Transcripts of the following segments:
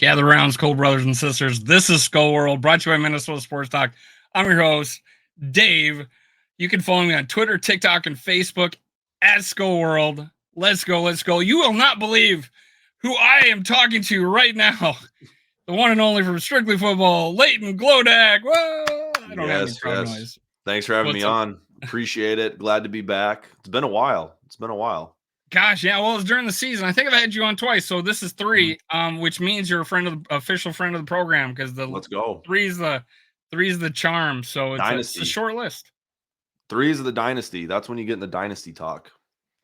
Gather rounds, cold brothers and sisters. This is Skull World, brought to you by Minnesota Sports Talk. I'm your host, Dave. You can follow me on Twitter, TikTok, and Facebook at Skull World. Let's go, let's go. You will not believe who I am talking to right now. The one and only from Strictly Football, Leighton Glodek. Whoa! I don't have any crowd noise. Thanks for having me on. Appreciate it. Glad to be back. It's been a while. Gosh, yeah. Well, it's during the season. I think I've had you on twice, so this is 3. Which means you're a friend of the official friend of the program because the Let's go. 3 is the charm. So it's a short list. 3 is the dynasty. That's when you get in the dynasty talk.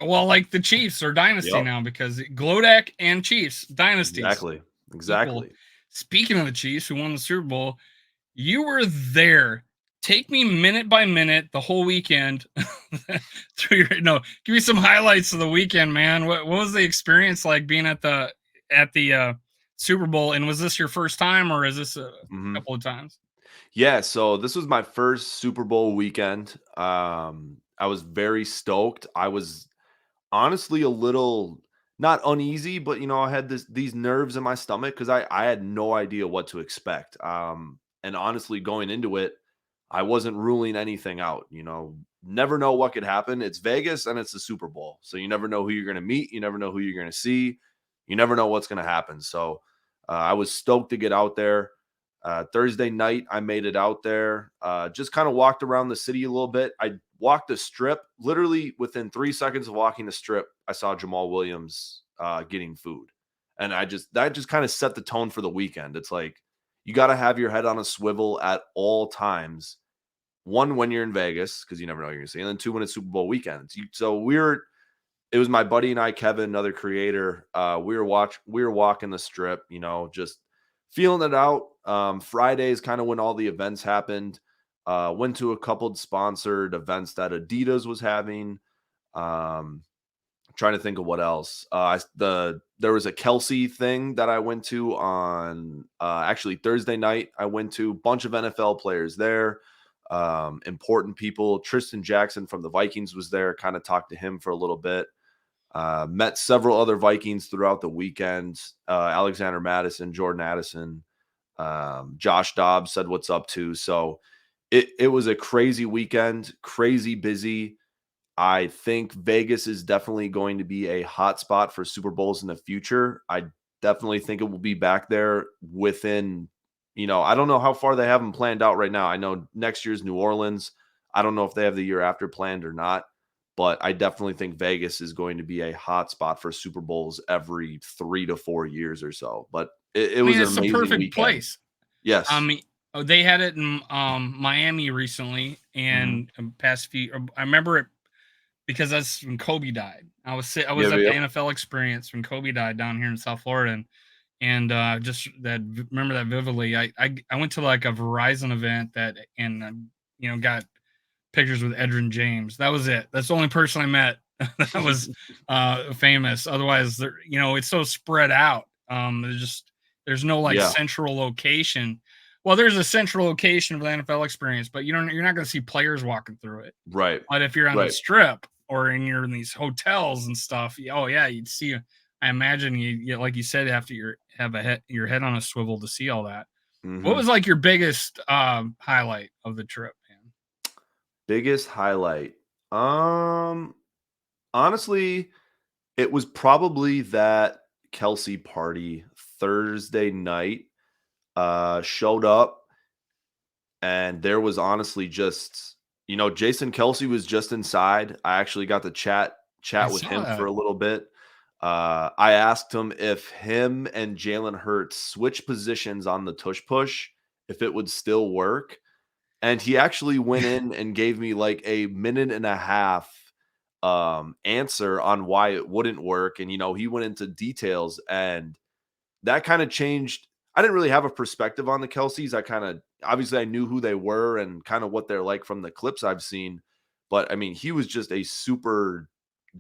Well, like the Chiefs are dynasty now because Glodek and Chiefs dynasties. Exactly. Equal. Speaking of the Chiefs, who won the Super Bowl, you were there. Take me minute by minute the whole weekend. Give me some highlights of the weekend, man. What was the experience like being at the Super Bowl? And was this your first time, or is this a couple of times? Yeah, so this was my first Super Bowl weekend. I was very stoked. I was honestly a little not uneasy, but I had these nerves in my stomach because I had no idea what to expect. And honestly, going into it, I wasn't ruling anything out. Never know what could happen. It's Vegas and it's the Super Bowl. So you never know who you're going to meet. You never know who you're going to see. You never know what's going to happen. So I was stoked to get out there. Thursday night, I made it out there. Just kind of walked around the city a little bit. I walked the strip. Literally within 3 seconds of walking the strip, I saw Jamal Williams getting food. And that just kind of set the tone for the weekend. It's like, you got to have your head on a swivel at all times. 1, when you're in Vegas, because you never know what you're going to see. And then 2, when it's Super Bowl weekend. It was my buddy and I, Kevin, another creator. We were walking the strip, just feeling it out. Friday is kind of when all the events happened. Went to a couple of sponsored events that Adidas was having. Trying to think of what else. There was a Kelsey thing that I went to on actually Thursday night. I went to a bunch of NFL players there, important people. Tristan Jackson from the Vikings was there. Kind of talked to him for a little bit. Met several other Vikings throughout the weekend. Alexander Madison, Jordan Addison, Josh Dobbs said what's up too. So it was a crazy weekend, crazy busy. I think Vegas is definitely going to be a hot spot for Super Bowls in the future. I definitely think it will be back there within, I don't know how far they have them planned out right now. I know next year's New Orleans. I don't know if they have the year after planned or not, but I definitely think Vegas is going to be a hot spot for Super Bowls every 3 to 4 years or so. But it was an amazing a perfect weekend. Place. Yes. They had it in Miami recently, and past few. I remember it because that's when Kobe died. I was at the NFL experience when Kobe died down here in South Florida, and just remember that vividly. I went to like a Verizon event got pictures with Edrin James. That was it. That's the only person I met that was famous. Otherwise, it's so spread out. There's no central location. Well, there's a central location of the NFL experience, but you're not going to see players walking through it. Right. But if you're on the strip or you're in these hotels and stuff, you'd see. I imagine you like you said, have your head on a swivel to see all that. What was like your biggest highlight of the trip, man? Biggest highlight? Honestly, it was probably that Kelsey party Thursday night. Showed up, and there was honestly just, Jason Kelsey was just inside. I actually got to chat with him for a little bit. I asked him if him and Jalen Hurts switch positions on the tush push, if it would still work. And he actually went in and gave me like a minute and a half answer on why it wouldn't work. And, he went into details, and that kind of changed. I didn't really have a perspective on the Kelseys. Obviously I knew who they were and kind of what they're like from the clips I've seen. But I mean, he was just a super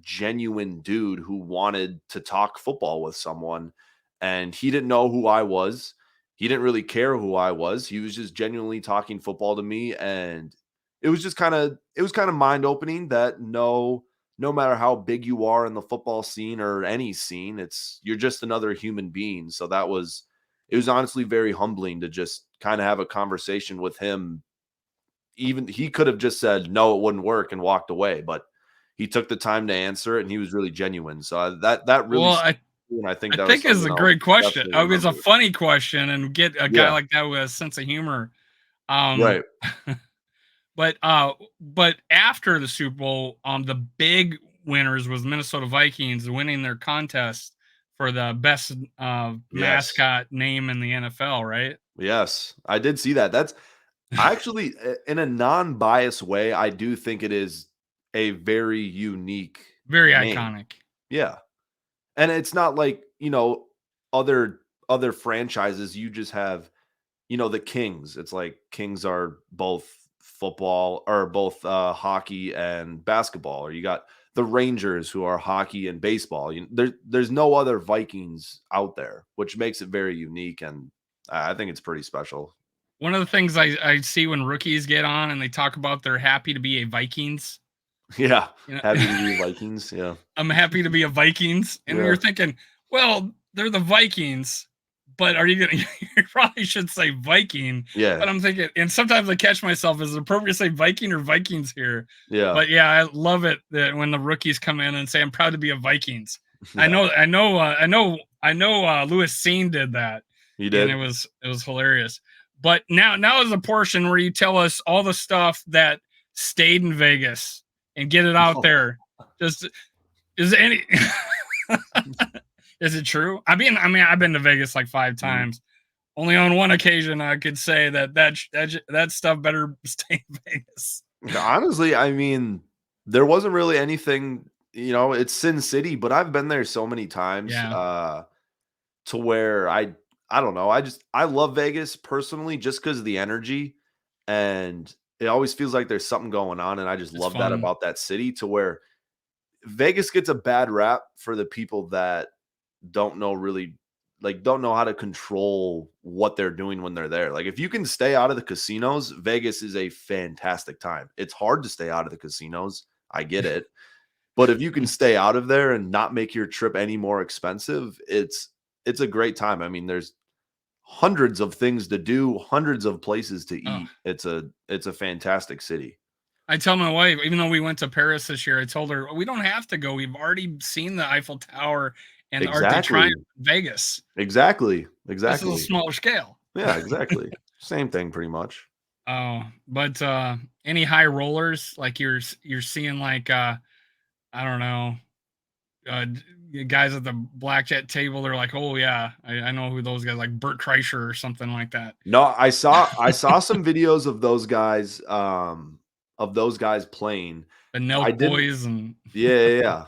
genuine dude who wanted to talk football with someone, and he didn't know who I was. He didn't really care who I was. He was just genuinely talking football to me. And it was kind of mind opening that no matter how big you are in the football scene or any scene, you're just another human being. So that was it was honestly very humbling to just kind of have a conversation with him. Even he could have just said no, it wouldn't work and walked away, but he took the time to answer it, and he was really genuine. So that really, Well, I and I think I that was think it's something a I'll great question. definitely Oh, it's a remember. funny question, and get a guy Yeah, like that with a sense of humor. Um, right. but but after the Super Bowl, the big winners was Minnesota Vikings winning their contest for the best Yes. mascot name in the NFL. Right? Yes, I did see that. That's I actually, in a non-biased way, I do think it is a very unique Very name. iconic. Yeah, and it's not like, other other franchises, you just have, the Kings. It's like Kings are both football or both, hockey and basketball, or you got the Rangers who are hockey and baseball. There's no other Vikings out there, which makes it very unique, and I think it's pretty special. One of the things I see when rookies get on and they talk about they're happy to be a Vikings. Yeah, You happy know, to be Vikings, yeah. I'm happy to be a Vikings, and Yeah, you're thinking, well, they're the Vikings, but are you gonna? You probably should say Viking. yeah, But I'm thinking, and sometimes I catch myself: is it appropriate to say Viking or Vikings here? yeah, But yeah, I love it that when the rookies come in and say, "I'm proud to be a Vikings." I yeah. know, I know, I know. Lewis Seen did that, You and did? it was hilarious. But now is a portion where you tell us all the stuff that stayed in Vegas and get it out there. Just is any is it true? I mean, I've been to Vegas like 5 Mhm. times. Only on one occasion I could say that stuff better stay in Vegas. Honestly, I mean, there wasn't really anything, it's Sin City, but I've been there so many times, Yeah, to where I don't know, I love Vegas personally just because of the energy, and it always feels like there's something going on, and I just it's love that fun. about that city, to where Vegas gets a bad rap for the people that don't know really don't know how to control what they're doing when they're there. Like, if you can stay out of the casinos, Vegas is a fantastic time. It's hard to stay out of the casinos. I get it. But if you can stay out of there and not make your trip any more expensive, it's a great time. I mean, there's hundreds of things to do, hundreds of places to Oh, eat. It's a fantastic city. I tell my wife, even though we went to Paris this year, I told her we don't have to go. We've already seen the Eiffel Tower and the Arc de Triomphe Exactly. in Vegas. Exactly. This is a Exactly. smaller scale. Yeah, exactly. Same thing pretty much. Oh, but any high rollers like you're seeing like I don't know, guys at the blackjack table, they're like, "Oh yeah, I know who those guys like Bert Kreischer or something like that." No, I saw some videos of those guys playing. The I Nelk didn't boys and Yeah, yeah, yeah.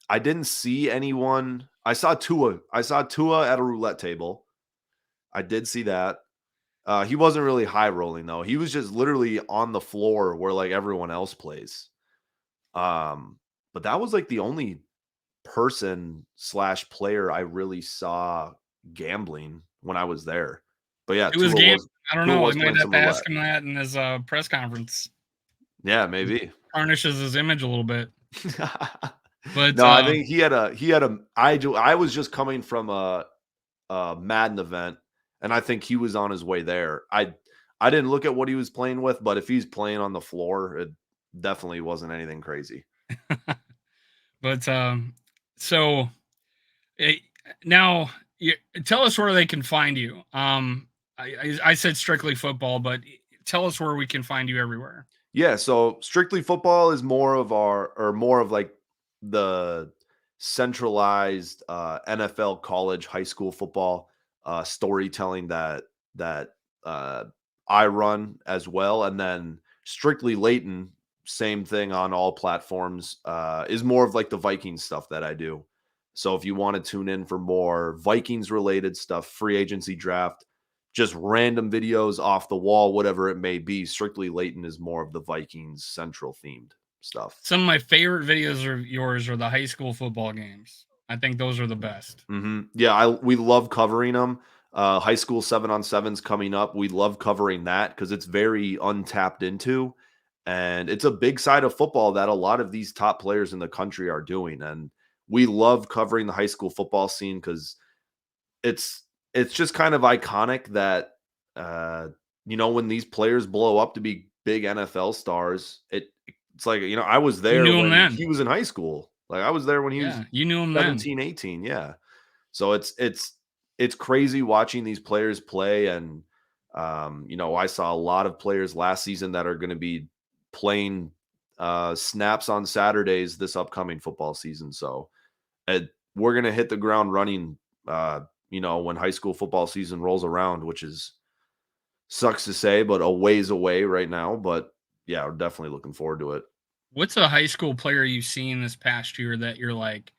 I didn't see anyone. I saw Tua at a roulette table. I did see that. He wasn't really high rolling though. He was just literally on the floor where like everyone else plays. Um, but that was like the only person slash player I really saw gambling when I was there. But yeah, it was Tua game. was I don't Tua know. They was might playing have some to roulette. ask him that in his press conference. Yeah, maybe. Tarnishes his image a little bit. But No, I think I was just coming from a Madden event, and I think he was on his way there. I didn't look at what he was playing with, but if he's playing on the floor, it definitely wasn't anything crazy. but so eh, now you, tell us where they can find you. I said strictly football, but tell us where we can find you everywhere. Yeah, so strictly football is more of like the centralized NFL, college, high school football storytelling that uh, I run as well, and then strictly Leighton, same thing on all platforms. Is more of like the Vikings stuff that I do. So if you want to tune in for more Vikings related stuff, free agency draft, just random videos off the wall, whatever it may be. Strictly Leighton is more of the Vikings central themed stuff. Some of my favorite videos of yours are the high school football games. I think those are the best. Yeah, we love covering them. High school 7-on-7s coming up. We love covering that because it's very untapped into, and it's a big side of football that a lot of these top players in the country are doing. And we love covering the high school football scene because it's it's just kind of iconic that, uh, when these players blow up to be big NFL stars, it's like, I was You there knew him when then. he was in high school. Like, I was there when he was Yeah, you knew him then. 17, 18, yeah. So it's crazy watching these players play, and, I saw a lot of players last season that are gonna be playing, snaps on Saturdays this upcoming football season, so, we're gonna hit the ground running, when high school football season rolls around, which is sucks to say, but a ways away right now. But yeah, we're definitely looking forward to it. What's a high school player you've seen this past year that you're like,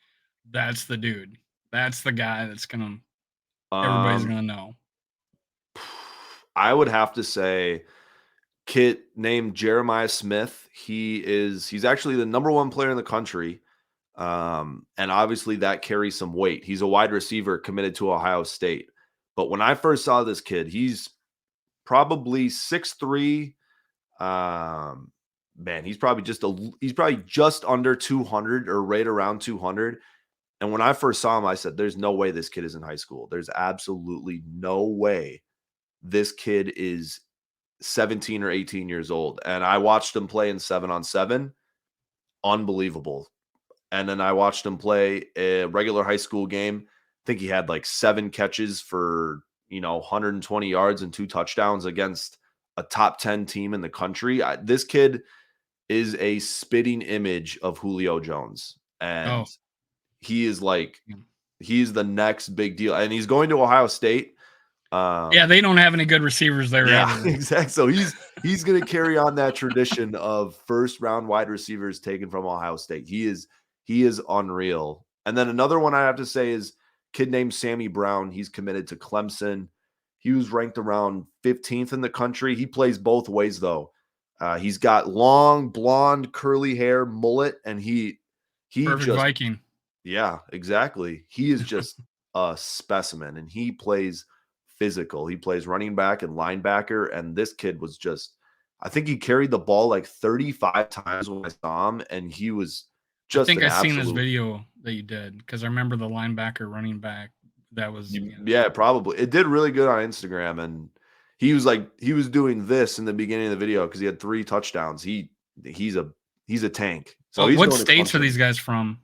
that's the dude. That's the guy that's gonna everybody's Um, gonna know. I would have to say kid named Jeremiah Smith. He's actually the number one player in the country. And obviously that carries some weight. He's a wide receiver committed to Ohio State. But when I first saw this kid, he's probably 6'3". Man, he's probably just under 200 or right around 200. And when I first saw him, I said, "There's no way this kid is in high school. There's absolutely no way this kid is 17 or 18 years old." And I watched him play in 7-on-7, unbelievable. And then I watched him play a regular high school game. I think he had like 7 catches for, 120 yards and 2 touchdowns against a top 10 team in the country. This kid is a spitting image of Julio Jones. Oh, And he is like, yeah. he's the next big deal. And he's going to Ohio State. Yeah, Um, they don't have any good receivers there yeah, either. exactly. So he's going to carry on that tradition of first round wide receivers taken from Ohio State. He is unreal. And then another one I have to say is kid named Sammy Brown. He's committed to Clemson. He was ranked around 15th in the country. He plays both ways though. He's got long blonde curly hair, mullet, and he Perfect just Viking. yeah, exactly. He is just a specimen, and he plays physical. He plays running back and linebacker, and this kid was just I think he carried the ball like 35 times when I saw him, and he was I just think an I seen this absolute video that you did because I remember the linebacker running back. That was yeah, probably. It did really good on Instagram, and he was doing this in the beginning of the video because he had 3 touchdowns. He's a tank. So he's What going to states are Clemson. these guys from?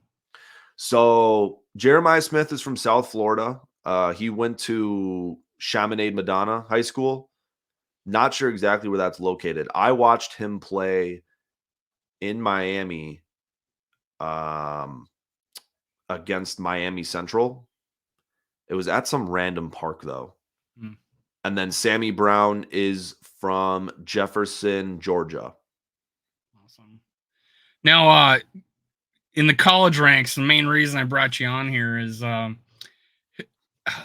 So Jeremiah Smith is from South Florida. He went to Chaminade Madonna High School. Not sure exactly where that's located. I watched him play in Miami um, against Miami Central. It was at some random park though. Hmm, And then Sammy Brown is from Jefferson, Georgia. awesome. Now, in the college ranks, the main reason I brought you on here is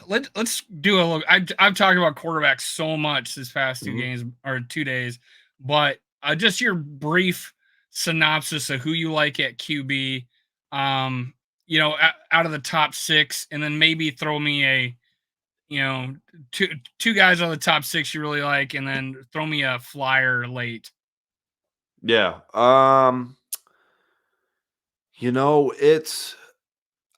let's do a look. I've talked about quarterbacks so much this past two Mhm. games or 2 days, but just your brief synopsis of who you like at QB. Um, out of the top six, and then maybe throw me a you know two guys out of the top six you really like, and then throw me a flyer late. Yeah. It's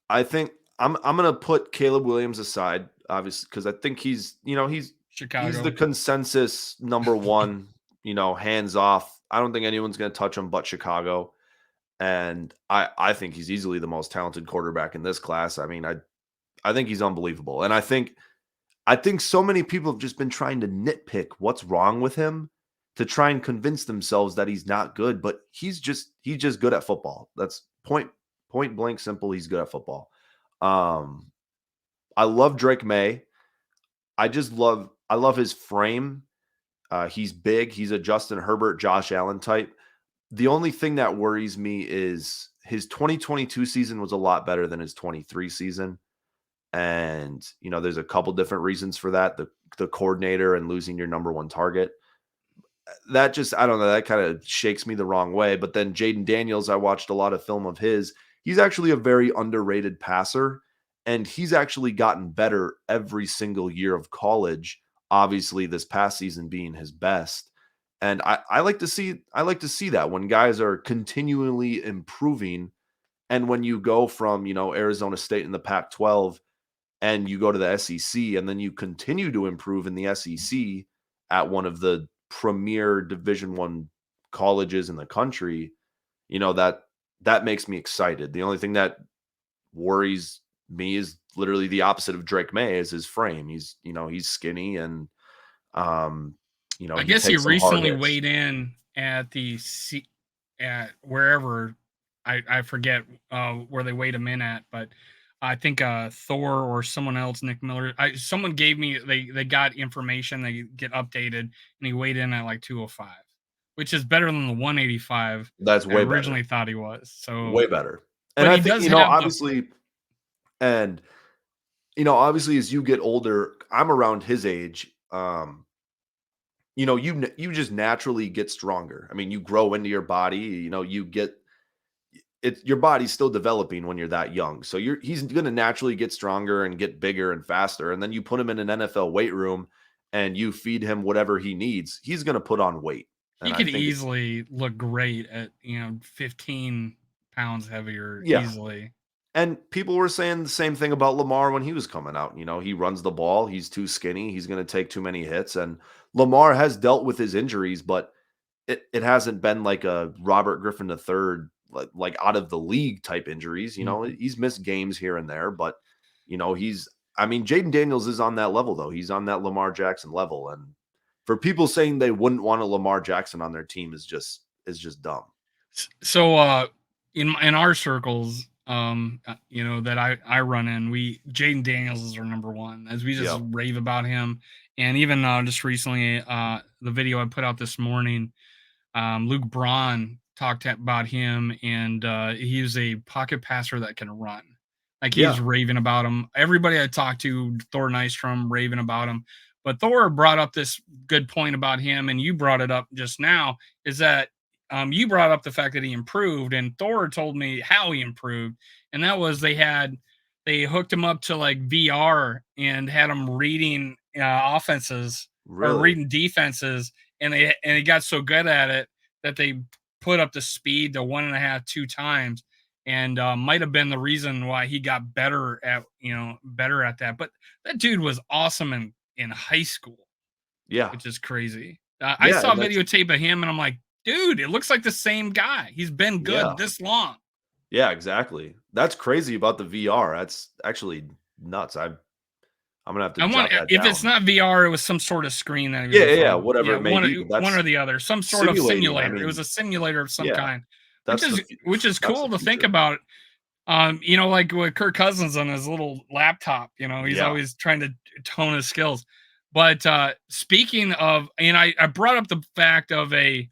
I think I'm gonna put Caleb Williams aside, obviously, because I think he's the Chicago. consensus number one, hands off. I don't think anyone's gonna touch him but Chicago. And I think he's easily the most talented quarterback in this class. I mean, I think he's unbelievable. And I think so many people have just been trying to nitpick what's wrong with him to try and convince themselves that he's not good, but he's just good at football. That's point blank simple. He's good at football. Um, I love Drake May. I love his frame. He's big. He's a Justin Herbert, Josh Allen type. The only thing that worries me is his 2022 season was a lot better than his 23 season. And, there's a couple different reasons for that. The coordinator and losing your number one target. That just, I don't know, that kind of shakes me the wrong way. But then Jaden Daniels, I watched a lot of film of his. He's actually a very underrated passer, and he's actually gotten better every single year of college. Obviously, this past season being his best. And I like to see that when guys are continually improving. And when you go from, Arizona State in the Pac 12 and you go to the SEC and then you continue to improve in the SEC at one of the premier Division 1 colleges in the country, that makes me excited. The only thing that worries me is literally the opposite of Drake May is his frame. He's skinny and um, I he guess he takes some hard recently hits. weighed in at at wherever I forget where they weighed him in at, but I think Thor or someone else, Nick Miller. Someone gave me they got information, they get updated, and he weighed in at like 205, which is better than the 185 That's I way better. originally thought he was. So, Way better. And but I he think, does have the obviously and obviously as you get older, I'm around his age. You just naturally get stronger. I mean, you grow into your body, you get your body's still developing when you're that young. So he's going to naturally get stronger and get bigger and faster. And then you put him in an NFL weight room and you feed him whatever he needs, he's going to put on weight. he And I could think easily look great at 15 pounds heavier yeah. easily. And people were saying the same thing about Lamar when he was coming out. He runs the ball, he's too skinny, he's going to take too many hits. And Lamar has dealt with his injuries, but it hasn't been like a Robert Griffin III, like out of the league type injuries. Mhm. He's missed games here and there, but Jaden Daniels is on that level though. He's on that Lamar Jackson level. And for people saying they wouldn't want a Lamar Jackson on their team is just dumb. So in our circles, that I run in, we Jaden Daniels is our number one, as we just Yep. rave about him. And even just recently, the video I put out this morning, Luke Braun talked about him, and he's a pocket passer that can run. Like, he's Yeah. raving about him. Everybody I talked to, Thor Nystrom, raving about him. But Thor brought up this good point about him, and you brought it up just now. Is that you brought up the fact that he improved, and Thor told me how he improved, and that was they hooked him up to like VR and had him reading offenses or Really? reading defenses, and he got so good at it that they put up the speed to 1.5, 2 times, and might have been the reason why he got better at that. But that dude was awesome in high school, Yeah. which is crazy. I Yeah. saw a And that's videotape of him, and I'm like, dude, it looks like the same guy. He's been good yeah. this long. Yeah, exactly. That's crazy about the VR. That's actually nuts. I'm gonna have to I want jot that if it's down. not VR, it was some sort of screen that he was Yeah, yeah, in yeah, front of. whatever Yeah, it may one be, but one that's or the other, some sort of simulating. I simulator. It was mean, a simulator of some yeah, kind, which that's is the that's cool the to think future. about. Like with Kirk Cousins on his little laptop, he's Yeah. always trying to tone his skills. But speaking of, and I brought up the fact of a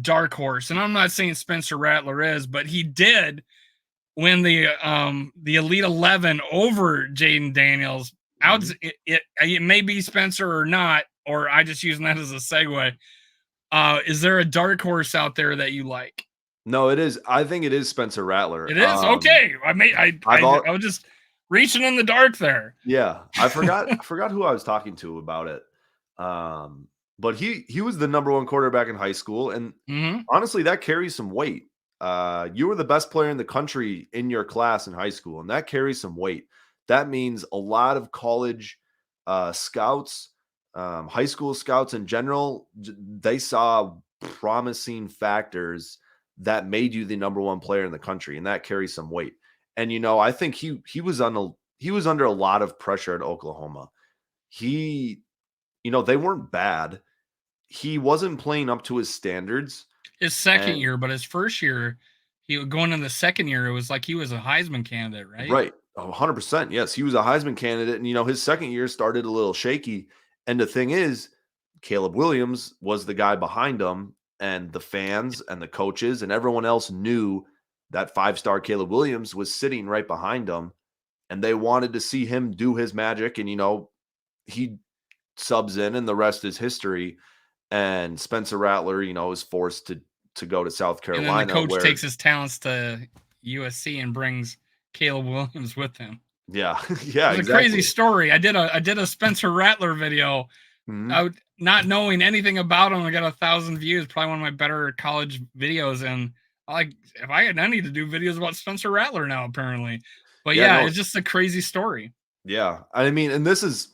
dark horse, and I'm not saying Spencer Rattler is, but he did win the Elite 11 over Jaden Daniels. Mhm. It may be Spencer or not, or I just using that as a segue. Is there a dark horse out there that you like? No, it is. I think it is Spencer Rattler. It is okay. I've all I was just reaching in the dark there. Yeah, I forgot who I was talking to about it. But he was the number one quarterback in high school, and Hmm. honestly, that carries some weight. You were the best player in the country in your class in high school, and that carries some weight. That means a lot of college scouts, high school scouts in general, they saw promising factors that made you the number one player in the country, and that carries some weight. And I think he was under a lot of pressure at Oklahoma. He, they weren't bad. He wasn't playing up to his standards. His second And year, but his first year, he going in the second year, it was like he was a Heisman candidate, right? right, 100%. Yes, he was a Heisman candidate. And, his second year started a little shaky. And the thing is, Caleb Williams was the guy behind him, and the fans and the coaches and everyone else knew that 5-star Caleb Williams was sitting right behind him. And they wanted to see him do his magic. And, he subs in, and the rest is history. And Spencer Rattler, is forced to go to South And then the Carolina, coach where takes his talents to USC and brings Caleb Williams with him. yeah, yeah, It's a crazy exactly. story. I did a Spencer Rattler video. Mhm. Not knowing anything about him. I got 1,000 views. Probably one of my better college videos. And I need to do videos about Spencer Rattler now. Apparently, but Yeah, yeah, no, it's just a crazy story. Yeah. I mean, and this is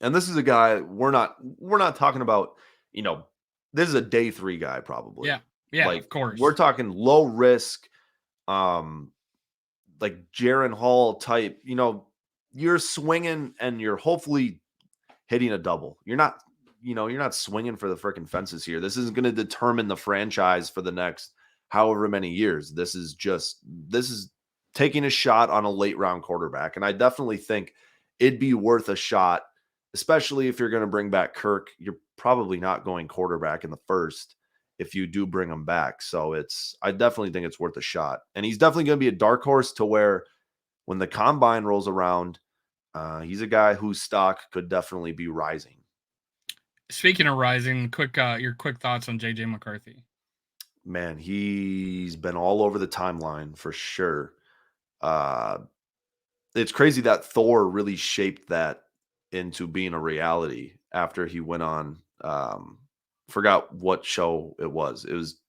a guy we're not talking about, you know, this is a day 3 guy Yeah. probably. Yeah, Like of we're course. talking low risk, um, like Jaron Hall type, you're swinging and you're hopefully hitting a double. You're not swinging for the freaking fences here. This isn't going to determine the franchise for the next however many years. This is taking a shot on a late round quarterback, and I definitely think it'd be worth a shot, especially if you're going to bring back Kirk. You're probably not going quarterback in the first if you do bring him back. So I definitely think it's worth a shot, and he's definitely going to be a dark horse to where when the combine rolls around, he's a guy whose stock could definitely be rising. Speaking of rising, your quick thoughts on JJ McCarthy. Man, he's been all over the timeline for sure. Uh, it's crazy that Thor really shaped that into being a reality after he went on. Forgot what show it was. It was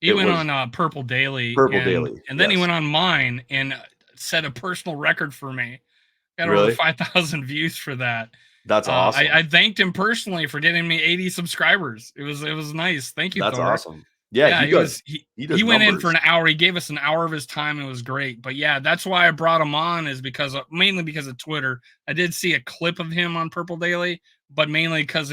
He it went was on Purple Daily, Purple and Daily. then he Yes, went on mine and set a personal record for me. Got over really. 5,000 views for that. That's I awesome. thanked him personally for getting me 80 subscribers. It was nice. Thank you, That's Thor. awesome. Yeah, Yeah, he he does. was he He does he went in for numbers. an hour. He gave us an hour of his time. And it was great. But yeah, that's why I brought him on, is because mainly because of Twitter. I did see a clip of him on Purple Daily, but mainly because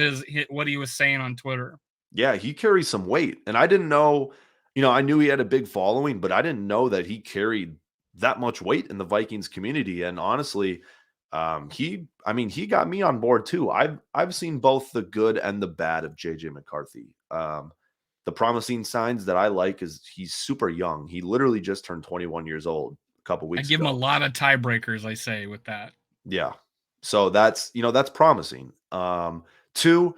what he was saying on Twitter. Yeah, he carries some weight, and I didn't know, I knew he had a big following, but I didn't know that he carried that much weight in the Vikings community. And honestly, he got me on board too. I've seen both the good and the bad of JJ McCarthy. The promising signs that I like is he's super young. He literally just turned 21 years old a couple I weeks give him a ago. lot of tiebreakers, I say, with that. Yeah. So that's promising. Two,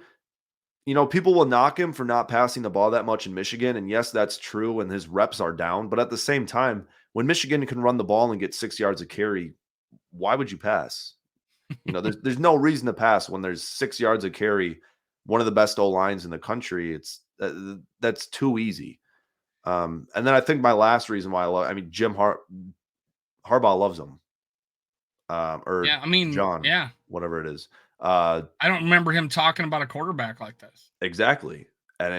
people will knock him for not passing the ball that much in Michigan. And yes, that's true when his reps are down. But at the same time, when Michigan can run the ball and get 6 yards of carry, why would you pass? There's no reason to pass when there's 6 yards of carry, one of the best O lines in the country. That's too easy. And then I think my last reason why Harbaugh loves him, or Yeah, I mean, John, yeah. whatever it is. Uh, I don't remember him talking about a quarterback like this. Exactly. And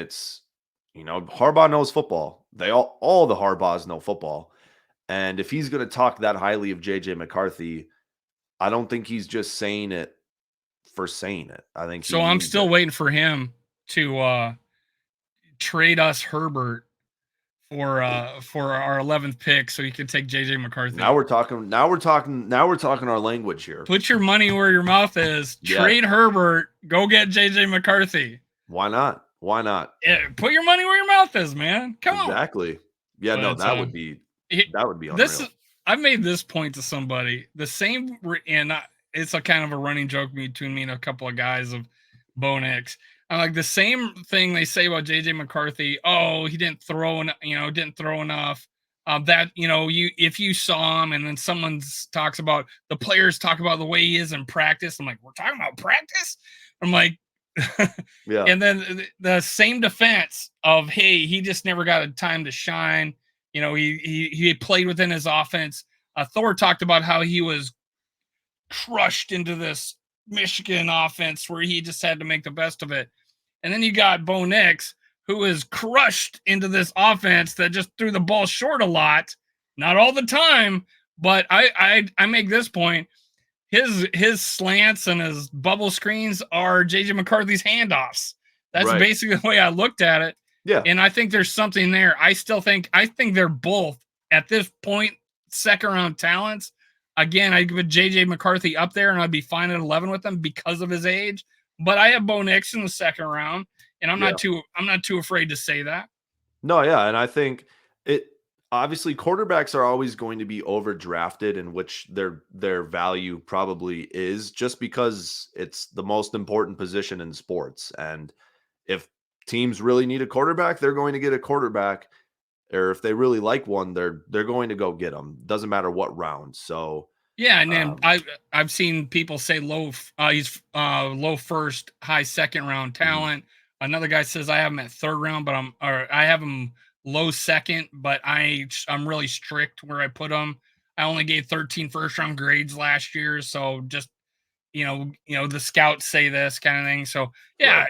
Harbaugh knows football. All the Harbaughs know football. And if he's going to talk that highly of JJ McCarthy, I don't think he's just saying it for saying it. I think he So I'm means still it. waiting for him to trade us Herbert for our 11th pick so he can take JJ Now McCarthy. we're talking now we're talking our language here. Put your money where your mouth is. Yes. Trade Herbert. Go get JJ McCarthy. Why not? Why not? Put your money where your mouth is, man. Come on. Exactly. Yeah, no, But that would be it, that would be this unreal. is I've made this point to somebody. The same, and it's a kind of a running joke between me and a couple of guys of Bo Nix. I'm like, the same thing they say about JJ McCarthy. Oh, he didn't throw, didn't throw enough. That if you saw him, and then someone talks about the players talk about the way he is in practice. I'm like, we're talking about practice. I'm like, Yeah. and then the same defense of, hey, he just never got a time to shine. He played within his offense. Thor talked about how he was crushed into this Michigan offense where he just had to make the best of it. And then you got Bo Nix, who is crushed into this offense that just threw the ball short a lot, not all the time. But I make this point: his slants and his bubble screens are JJ McCarthy's handoffs. That's Right. basically the way I looked at it. Yeah. And I think there's something there. I think they're both at this point second round talents. Again, I give JJ McCarthy up there, and I'd be fine at 11 with him because of his age. But I have Bo Nix in the second round, and Yeah. I'm not too afraid to say that. No, yeah, and I think it obviously quarterbacks are always going to be overdrafted, in which their value probably is, just because it's the most important position in sports. And if teams really need a quarterback, they're going to get a quarterback, or if they really like one, they're going to go get them. Doesn't matter what round. So, Yeah, and then um, I've seen people say he's low first, high second round mhm, talent. Another guy says I have him at third round, I have him low second, but I'm really strict where I put him. I only gave 13 first-round grades last year, so just the scouts say this kind of thing. So yeah, Right.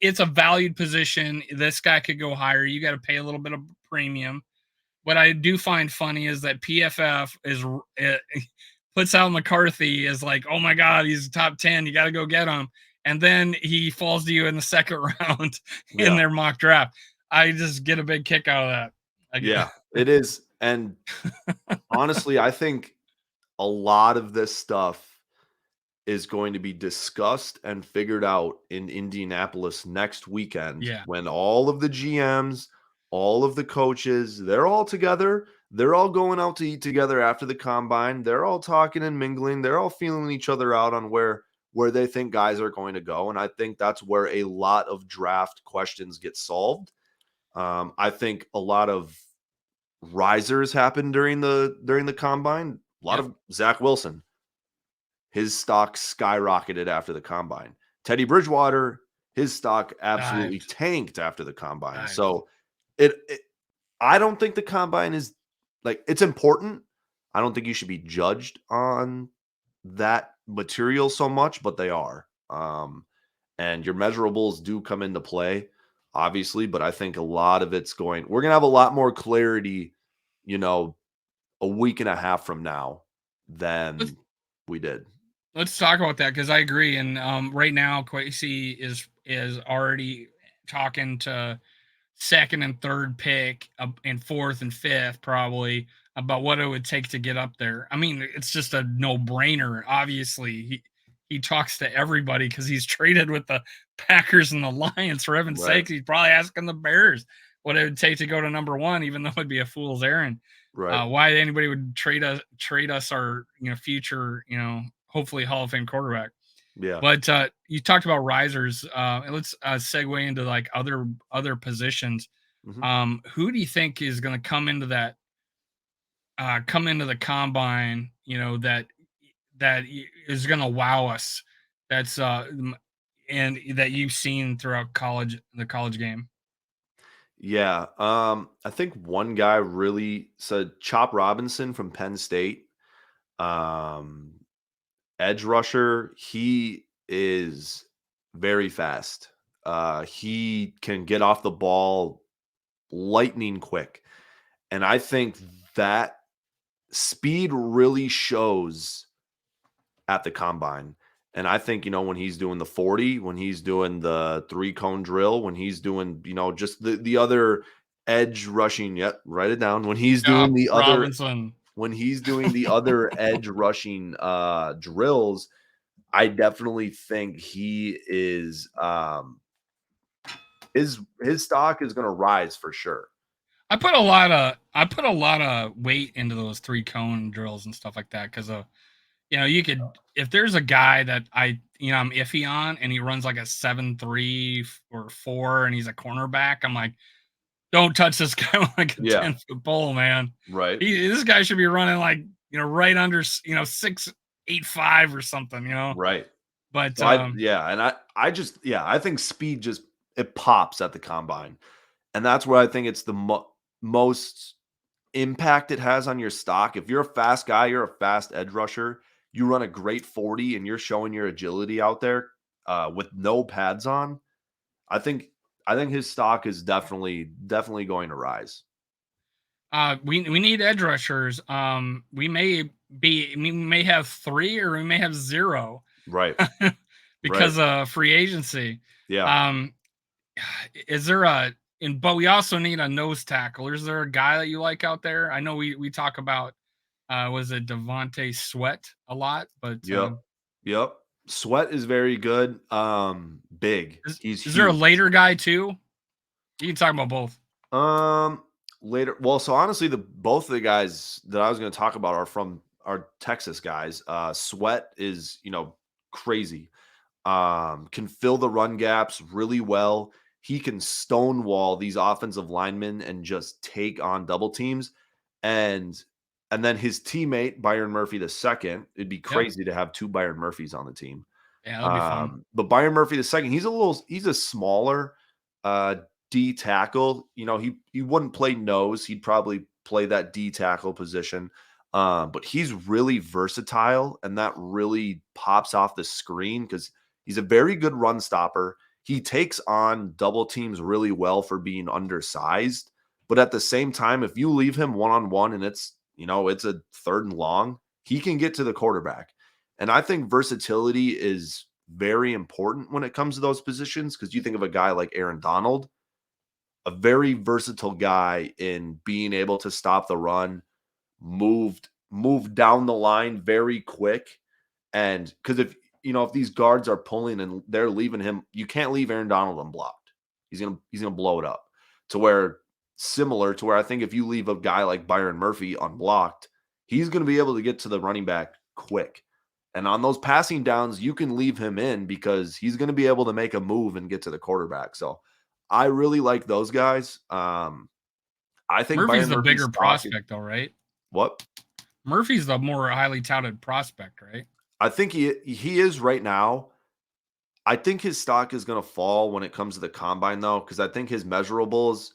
it's a valued position. This guy could go higher. You got to pay a little bit of premium. What I do find funny is that PFF puts out McCarthy as like, oh my god, he's top 10. You got to go get him, and then he falls to you in the second round in Yeah. their mock draft. I just get a big kick out of that. Yeah, it is. And honestly, I think a lot of this stuff is going to be discussed and figured out in Indianapolis next weekend Yeah. when all of the GMs, all of the coaches, they're all together. They're all going out to eat together after the combine. They're all talking and mingling. They're all feeling each other out on where they think guys are going to go. And I think that's where a lot of draft questions get solved. I think a lot of risers happened during the combine. A lot Yep. of Zach Wilson, his stock skyrocketed after the combine. Teddy Bridgewater, his stock absolutely Dived. tanked after the combine. Dived. So it I don't think the combine is like it's important. I don't think you should be judged on that material so much, but they are. And your measurables do come into play, obviously, but I think a lot of it's we're gonna have a lot more clarity, you know, a week and a half from now Let's than we did. let's talk about that because I agree. And right now, Quasi is already talking to second and third pick and fourth and fifth probably about what it would take to get up there. I mean, it's just a no-brainer. Obviously, he talks to everybody because he's traded with the Packers and the Lions. For heaven's Right. sakes, he's probably asking the Bears what it would take to go to number one, even though it'd be a fool's errand. Right. Why anybody would trade us our future hopefully Hall of Fame quarterback. Yeah. But you talked about risers, and let's segue into like other positions. Mhm. Who do you think is going to come into the combine? Is going to wow us. That's and that you've seen throughout the college game. Yeah. I think one guy really said Chop Robinson from Penn State. Um, Edge rusher. He is very fast. He can get off the ball lightning quick. And I think that speed really shows at the combine. And I think, when he's doing the 40, when he's doing the 3-cone drill, when he's doing, just the other edge rushing, yep, write it down. Yeah, Robinson. When he's doing the other edge rushing drills, I definitely think he is his stock is going to rise for sure. I put a lot of weight into those 3-cone drills and stuff like that because you could if there's a guy that I'm iffy on and he runs like a 7.3 or 4 and he's a cornerback, I'm like, don't touch this guy like a Yeah. 10-foot pole, man. Right. This guy should be running like right under 6.85 or something, Right. But So I think speed just it pops at the combine. And that's where I think it's the most impact it has on your stock. If you're a fast guy, you're a fast edge rusher, you run a great 40 and you're showing your agility out there with no pads on, I think his stock is definitely going to rise. we need edge rushers. We may have 3 or we may have 0 Right. Right. because of free agency. Yeah. Um, is there but we also need a nose tackle. Is there a guy that you like out there? I know we talk about was it Devontae Sweat a lot, but Yep. Yep. Sweat is very good. Big. He's is there a huge. later guy too? You can talk about both. Um, Later. Well, so honestly, both of the guys that I was going to talk about are Texas guys. Sweat is crazy. Can fill the run gaps really well. He can stonewall these offensive linemen and just take on double teams. And and then his teammate Byron Murphy the second. It'd be Yep. crazy to have 2 Byron Murphys on the team. Yeah, that'll be fun. But Byron Murphy the second, he's a smaller uh, D tackle. He wouldn't play nose. He'd probably play that D tackle position. But he's really versatile, and that really pops off the screen because he's a very good run stopper. He takes on double teams really well for being undersized. But at the same time, if you leave him one on one and it's a third and long, he can get to the quarterback. And I think versatility is very important when it comes to those positions because you think of a guy like Aaron Donald, a very versatile guy in being able to stop the run, moved down the line very quick. And because if these guards are pulling and they're leaving him, you can't leave Aaron Donald unblocked. He's gonna blow it up. To where similar to where I think if you leave a guy like Byron Murphy unblocked, he's gonna be able to get to the running back quick. And on those passing downs, you can leave him in because he's gonna be able to make a move and get to the quarterback. So I really like those guys. I think Murphy's Byron the Murphy's bigger stock is prospect, though, right? what? Murphy's the more highly touted prospect, right? I think he is right now. I think his stock is gonna fall when it comes to the combine though, because I think his measurables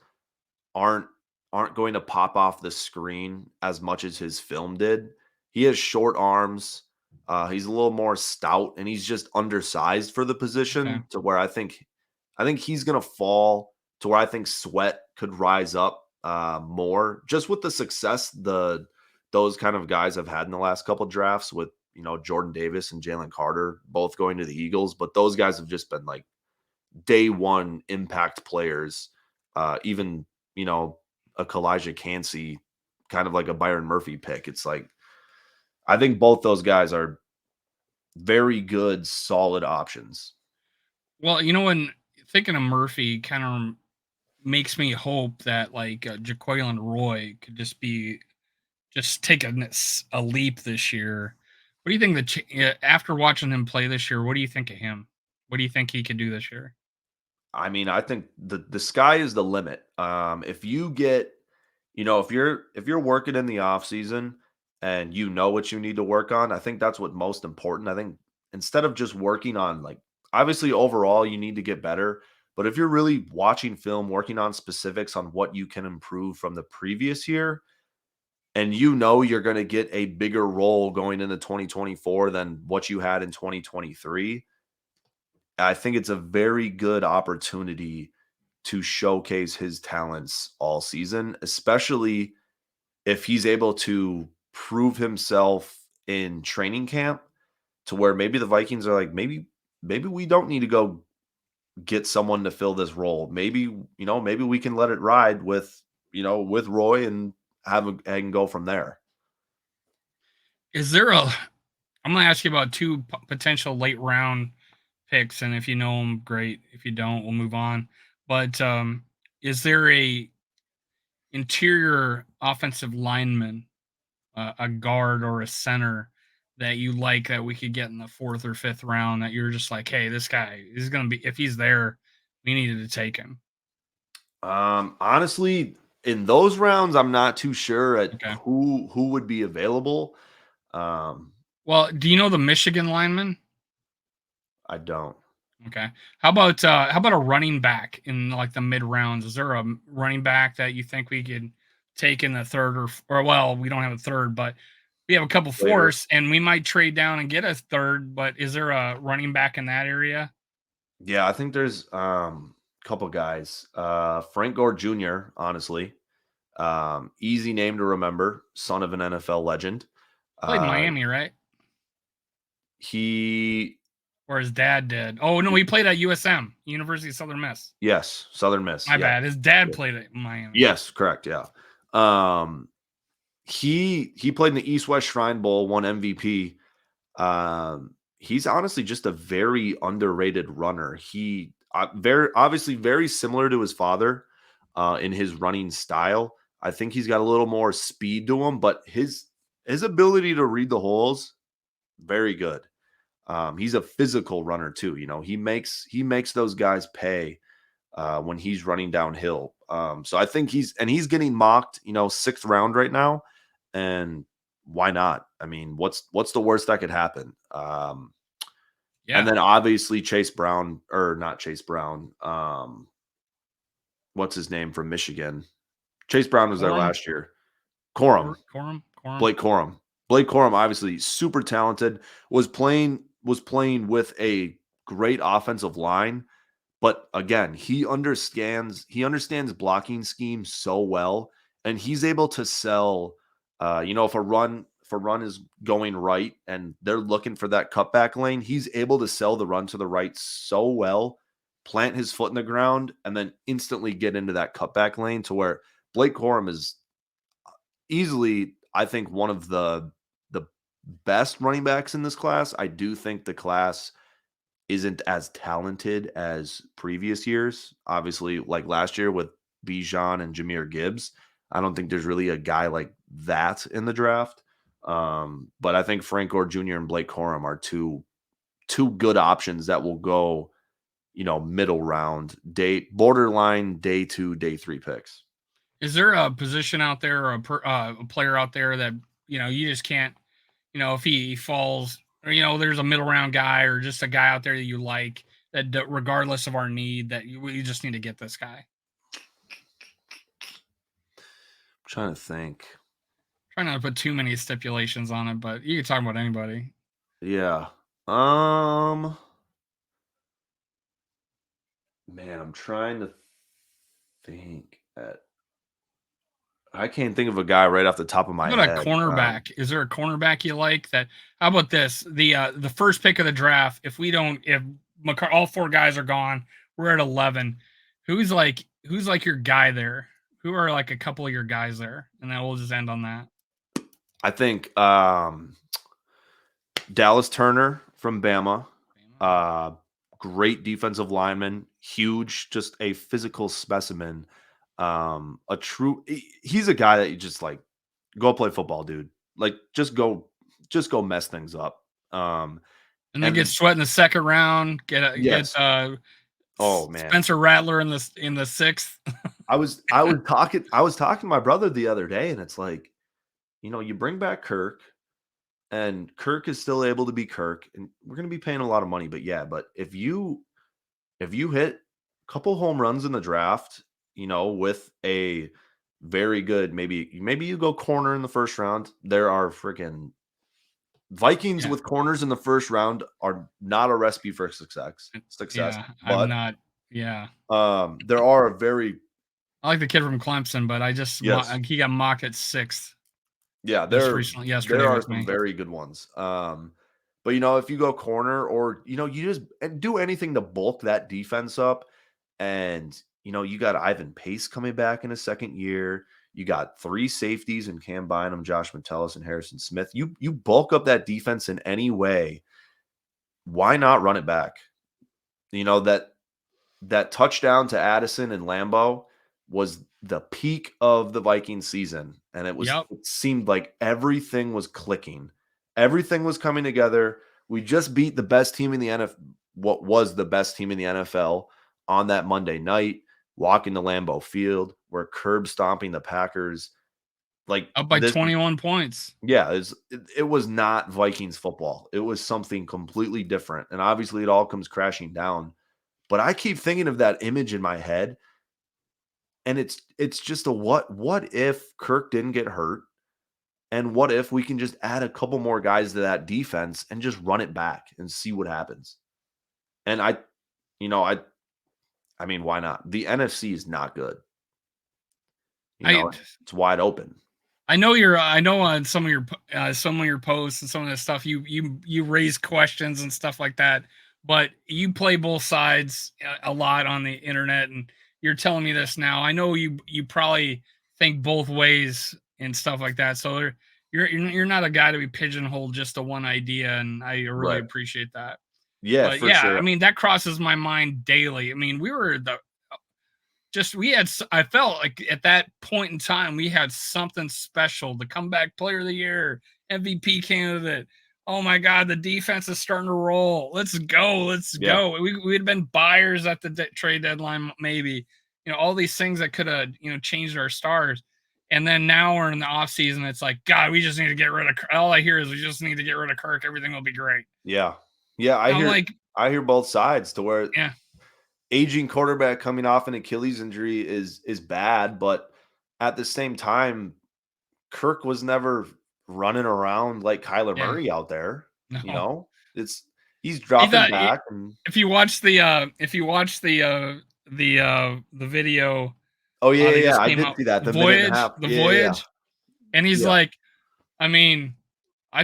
aren't aren't going to pop off the screen as much as his film did. He has short arms. He's a little more stout, and he's just undersized for the Okay. position. To where I think he's gonna fall to where I think Sweat could rise up more, just with the success those kind of guys have had in the last couple drafts with Jordan Davis and Jalen Carter both going to the Eagles, but those guys have just been like day one impact players. Even you know a Kalijah Cansey, kind of like a Byron Murphy pick. It's like I think both those guys are very good, solid options. Well, when thinking of Murphy kind of makes me hope that like Jaquelin Roy could just take a leap this year. What do you think after watching him play this year? What do you think of him? What do you think he could do this year? I mean, I think the sky is the limit. If you get, if you're working in the off season and you know what you need to work on, I think that's what most important. I think instead of just working on like obviously overall you need to get better, but if you're really watching film, working on specifics on what you can improve from the previous year, and you're going to get a bigger role going into 2024 than what you had in 2023, I think it's a very good opportunity to showcase his talents all season, especially if he's able to prove himself in training camp to where maybe the Vikings are like, maybe we don't need to go get someone to fill this role. Maybe we can let it ride with Roy and and go from there. Is there a? I'm going to ask you about two potential late round picks, and if you know them, great. If you don't, we'll move on. But is there a interior offensive lineman, a guard or a center that you like that we could get in the fourth or fifth round that you're just like, hey, this guy is going to be, if he's there, we needed to take him. Honestly, in those rounds, I'm not too sure at Okay. who would be available. Um, Well, do you know the Michigan lineman? I don't. Okay. How about a running back in like the mid rounds? Is there a running back that you think we could take in the third or well, we don't have a third, but we have a couple Later. fourths and we might trade down and get a third, but is there a running back in that area? Yeah, I think there's a couple guys. Frank Gore Jr., honestly. Easy name to remember, son of an NFL legend. Played in Uh Miami, right? he Or his dad did. Oh no, he played at USM, University of Southern Miss. yes, Southern Miss. My Yeah. bad. His dad Yeah. played at Miami. Yes, correct. Yeah. Um he played in the East West Shrine Bowl, won MVP. He's honestly just a very underrated runner. He very obviously very similar to his father in his running style. I think he's got a little more speed to him, but his ability to read the holes very good. He's a physical runner too. He makes those guys pay when he's running downhill. So I think he's getting mocked, sixth round right now, and why not? I mean, what's the worst that could happen? And Yeah. then obviously Chase Brown, or not Chase Brown. What's his name from Michigan? Chase Brown was there Corum? last year. Corum. Corum? Corum. Blake Corum. Blake Corum, obviously super talented, was playing with a great offensive line, but again, he understands blocking schemes so well, and he's able to sell. If a run is going right and they're looking for that cutback lane, he's able to sell the run to the right so well, plant his foot in the ground, and then instantly get into that cutback lane to where Blake Corum is easily, I think, one of the best running backs in this class. I do think the class isn't as talented as previous years. Obviously, like last year with Bijan and Jahmyr Gibbs, I don't think there's really a guy like that in the draft. But I think Frank Gore Jr. and Blake Corum are two good options that will go, middle round, borderline day 2, day 3 picks. Is there a position out there or a player out there that you just can't, if he falls, or there's a middle round guy or just a guy out there that you like that regardless of our need that you just need to get this guy. I'm trying to think. Trying not to put too many stipulations on it, but you can talk about anybody. Yeah. Man, I'm trying to think. I can't think of a guy right off the top of How my about a head. cornerback? Is there a cornerback you like that? How about this? The first pick of the draft, if all four guys are gone, we're at 11. Who's like your guy there? Who are like a couple of your guys there? And then we'll just end on that. I think Dallas Turner from Bama. Uh, Great defensive lineman, huge, just a physical specimen. He's a guy that you just like go play football, dude. Like just go mess things up. And then And get the Sweat in the second round. Get Yes. Oh man. Spencer Rattler in the sixth. I was talking to my brother the other day, and it's like, you bring back Kirk, and Kirk is still able to be Kirk, and we're gonna be paying a lot of money, but yeah, but if you hit a couple home runs in the draft, with a very good, maybe you go corner in the first round. There are freaking Vikings Yeah, with corners in the first round are not a recipe for success, yeah. I'm but not. Yeah, there are a very I like the kid from Clemson, but yes. he got mocked at sixth Yeah, just there recently there yesterday are with some me. very good ones. But if you go corner or you just do anything to bulk that defense up, and you got Ivan Pace coming back in his second year. You got three safeties in Cam Bynum, Josh Metellus, and Harrison Smith. You bulk up that defense in any way. Why not run it back? That touchdown to Addison and Lambeau was the peak of the Vikings season, and Yep. it seemed like everything was clicking. Everything was coming together. We just beat the best team in the NFL, what was the best team in the NFL on that Monday night, walking to Lambeau Field. We're curb stomping the Packers. Like Up by this, 21 points. yeah, it was not Vikings football. It was something completely different. And obviously it all comes crashing down. But I keep thinking of that image in my head, and it's just a what if Kirk didn't get hurt, and what if we can just add a couple more guys to that defense and just run it back and see what happens? And you know, I mean, why not? The NFC is not good. I It's wide open. I know on some of your posts and some of the stuff you raise questions and stuff like that, but you play both sides a lot on the internet, and you're telling me this now. I know you probably think both ways and stuff like that. So you're not a guy to be pigeonholed just to one idea, and I really Right. appreciate that. Yeah, But for yeah, I sure. mean that crosses my mind daily. I mean, we were the just we had I felt like at that point in time we had something special. The comeback player of the year, MVP candidate. Oh my god, the defense is starting to roll. Let's go. Let's Yeah. go. We'd been buyers at the trade deadline, maybe. All these things that could have, changed our stars. And then now we're in the off season. It's like, God, we just need to get rid of all I hear is we just need to get rid of Kirk. Everything will be great. Yeah. Yeah, I I'm hear like, I hear both sides to where yeah, aging quarterback coming off an Achilles injury is bad, but at the same time, Kirk was never running around like Kyler Yeah. Murray out there. You No. know, he's He dropping thought back and if you watch the video oh yeah, they yeah, yeah. just I came did out, see that the minute and a half. The Yeah, yeah, yeah. Voyage, and he's Yeah, like, I mean, I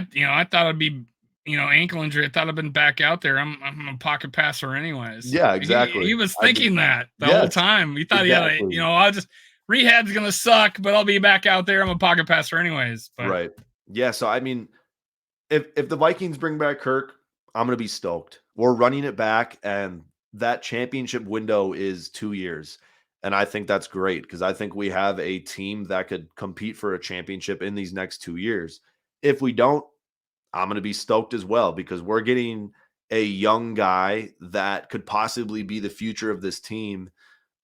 thought it'd be, ankle injury. I thought I'd been back out there. I'm a pocket passer anyways. yeah, He exactly. was I did. thinking that the whole Yes, time. He thought, yeah, exactly. I'll just rehab's gonna suck, but I'll be back out there. I'm a pocket passer anyways. But Right. Yeah. So I mean, if the Vikings bring back Kirk, I'm gonna be stoked. We're running it back, and that championship window is 2 years. And I think that's great because I think we have a team that could compete for a championship in these next 2 years. If we don't, I'm gonna be stoked as well because we're getting a young guy that could possibly be the future of this team.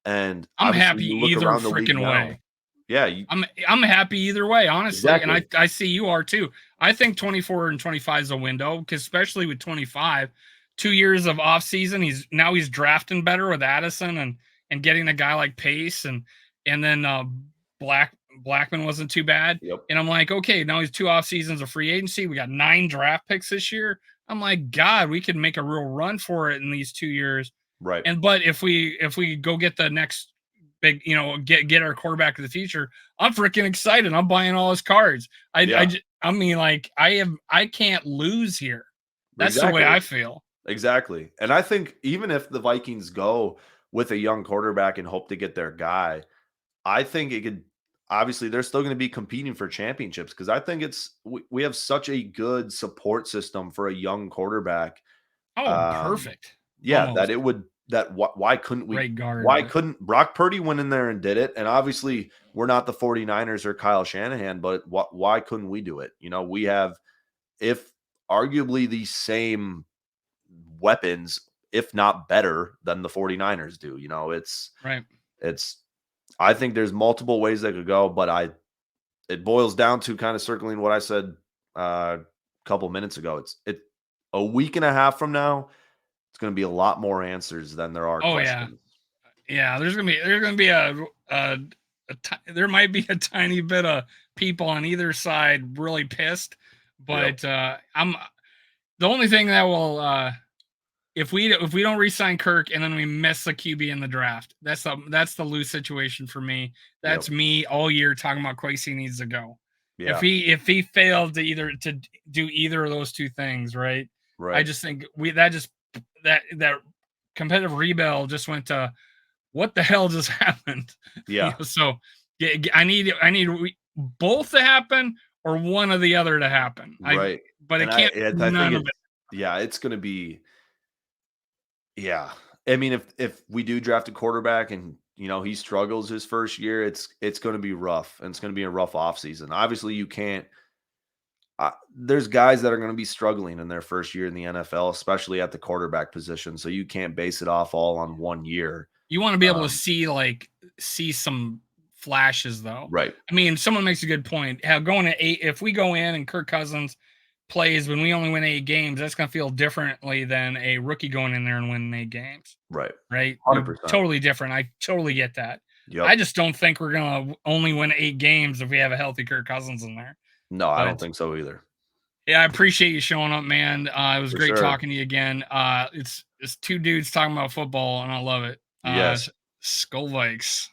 And I'm obviously, happy you look either around the league freaking now. way. Yeah, you, I'm happy either way, honestly, and exactly. I see you are too. I think 24 and 25 is a window because especially with 25, 2 years of off season, he's drafting better with Addison and getting a guy like Pace and then Blackman wasn't too bad. Yep. And I'm like, okay, now he's 2 off seasons of free agency. We got 9 draft picks this year. I'm like, God, we could make a real run for it in these 2 years. Right. And but if we go get the next big, get our quarterback of the future, I'm freaking excited. I'm buying all his cards. Yeah. I mean, like I can't lose here. That's the way Exactly. I feel. Exactly. And I think even if the Vikings go with a young quarterback and hope to get their guy, I think it could obviously they're still going to be competing for championships because I think we have such a good support system for a young quarterback. Oh, Um, perfect. yeah, that Almost. it would that why couldn't we Great why guard. couldn't Brock Purdy went in there and did it? And obviously we're not the 49ers or Kyle Shanahan, but why couldn't we do it? We have if arguably the same weapons, if not better than the 49ers do. Right. It's I think there's multiple ways that could go, but it boils down to kind of circling what I said a couple minutes ago. It a week and a half from now, it's going to be a lot more answers than there are Oh yeah. questions. Yeah. There's gonna be there might be a tiny bit of people on either side really pissed, Yep. but I'm the only thing that will if we don't re-sign Kirk and then we miss a QB in the draft, that's the lose situation for me. Yep. That's me all year talking about Quasey needs to go. Yeah. If he failed to do either of those two things, right? I Right. just think that competitive rebel just went to what the hell just happened? Yeah. So yeah, I need both to happen or one or the other to happen. Right. But And it can't I think none of it's it. yeah, it's going to be yeah. I mean, if we do draft a quarterback and he struggles his first year, it's going to be rough and it's going to be a rough offseason. Obviously, you can't. There's guys that are going to be struggling in their first year in the NFL, especially at the quarterback position. So you can't base it off all on 1 year. You want to be able to Um, see some flashes though. right, I mean, someone makes a good point. How going to 8 if we go in and Kirk Cousins plays when we only win 8 games, that's going to feel differently than a rookie going in there and winning 8 games. right, Right? 100%. Totally different. I totally get that. Yep. I just don't think we're going to only win 8 games if we have a healthy Kirk Cousins in there. No, I don't But think so either. yeah, I appreciate you showing up, man. It was For great sure. talking to you again. It's two dudes talking about football, and I love it. Yes. Skull Vikes.